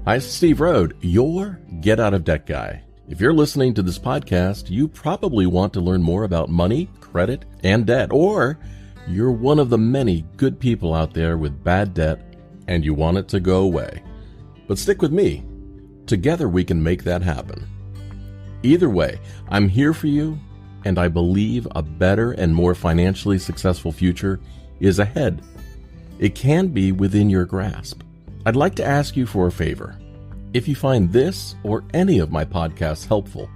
Hi, it's Steve Rode, your Get Out of Debt guy. If you're listening to this podcast, you probably want to learn more about money, credit, and debt, or you're one of the many good people out there with bad debt and you want it to go away. But stick with me. Together we can make that happen. Either way, I'm here for you, and I believe a better and more financially successful future is ahead. It can be within your grasp. I'd like to ask you for a favor. If you find this or any of my podcasts helpful,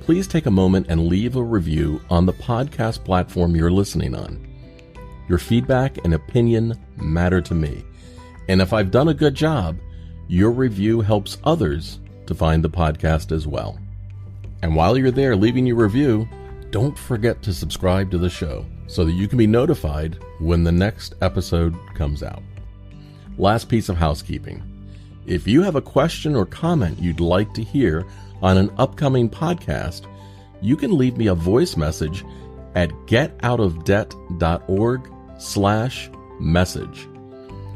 please take a moment and leave a review on the podcast platform you're listening on. Your feedback and opinion matter to me, and if I've done a good job, your review helps others to find the podcast as well. And while you're there leaving your review, don't forget to subscribe to the show so that you can be notified when the next episode comes out. Last piece of housekeeping. If you have a question or comment you'd like to hear on an upcoming podcast, you can leave me a voice message at getoutofdebt.org/message,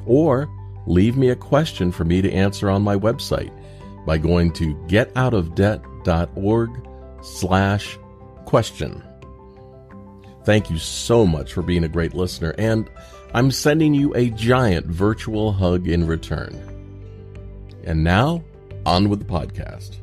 or leave me a question for me to answer on my website by going to getoutofdebt.org/question. Thank you so much for being a great listener, and I'm sending you a giant virtual hug in return. And now, on with the podcast.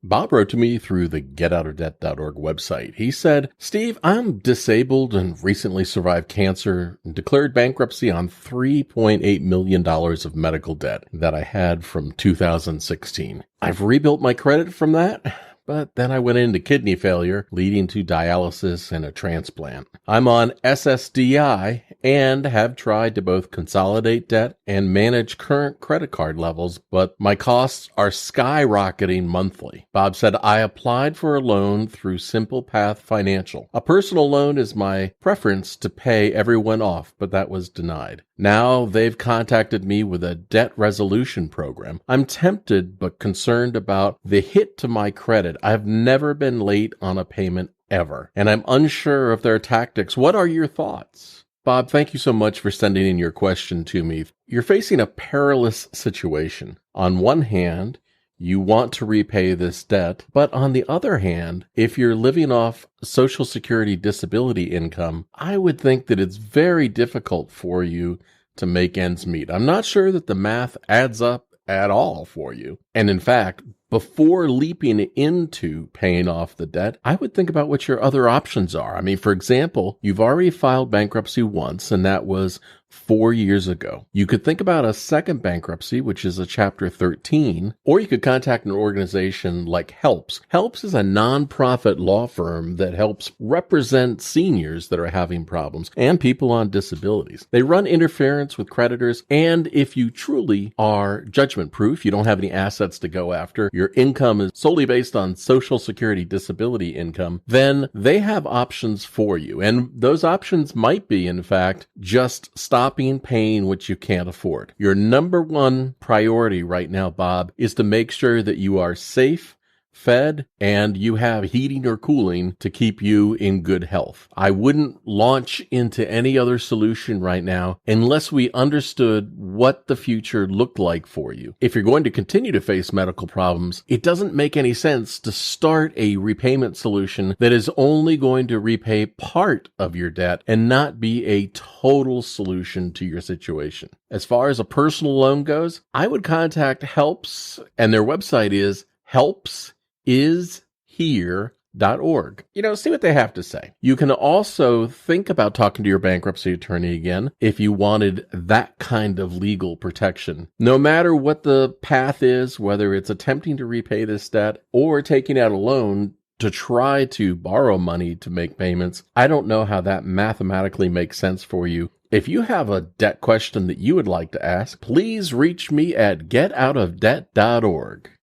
Bob wrote to me through the getoutofdebt.org website. He said, Steve, I'm disabled and recently survived cancer and declared bankruptcy on $3.8 million of medical debt that I had from 2016. I've rebuilt my credit from that, but then I went into kidney failure, leading to dialysis and a transplant. I'm on SSDI and have tried to both consolidate debt and manage current credit card levels, but my costs are skyrocketing monthly. Bob said, I applied for a loan through Simple Path Financial. A personal loan is my preference to pay everyone off, but that was denied. Now they've contacted me with a debt resolution program. I'm tempted but concerned about the hit to my credit. I've never been late on a payment ever, and I'm unsure of their tactics. What are your thoughts? Bob, thank you so much for sending in your question to me. You're facing a perilous situation. On one hand, you want to repay this debt, but on the other hand, if you're living off Social Security disability income, I would think that it's very difficult for you to make ends meet. I'm not sure that the math adds up at all for you. And in fact, before leaping into paying off the debt, I would think about what your other options are. I mean, for example, you've already filed bankruptcy once, and that was 4 years ago. You could think about a second bankruptcy, which is a Chapter 13, or you could contact an organization like HELPS. HELPS is a nonprofit law firm that helps represent seniors that are having problems and people on disabilities. They run interference with creditors, and if you truly are judgment-proof, you don't have any assets to go after, your income is solely based on Social Security disability income, then they have options for you. And those options might be, in fact, just stopping paying what you can't afford. Your number one priority right now, Bob, is to make sure that you are safe, fed, and you have heating or cooling to keep you in good health. I wouldn't launch into any other solution right now unless we understood what the future looked like for you. If you're going to continue to face medical problems, it doesn't make any sense to start a repayment solution that is only going to repay part of your debt and not be a total solution to your situation. As far as a personal loan goes, I would contact HELPS, and their website is helpsishere.org. See what they have to say. You can also think about talking to your bankruptcy attorney again if you wanted that kind of legal protection. No matter what the path is, whether it's attempting to repay this debt or taking out a loan to try to borrow money to make payments, I don't know how that mathematically makes sense for you. If you have a debt question that you would like to ask, please reach me at getoutofdebt.org.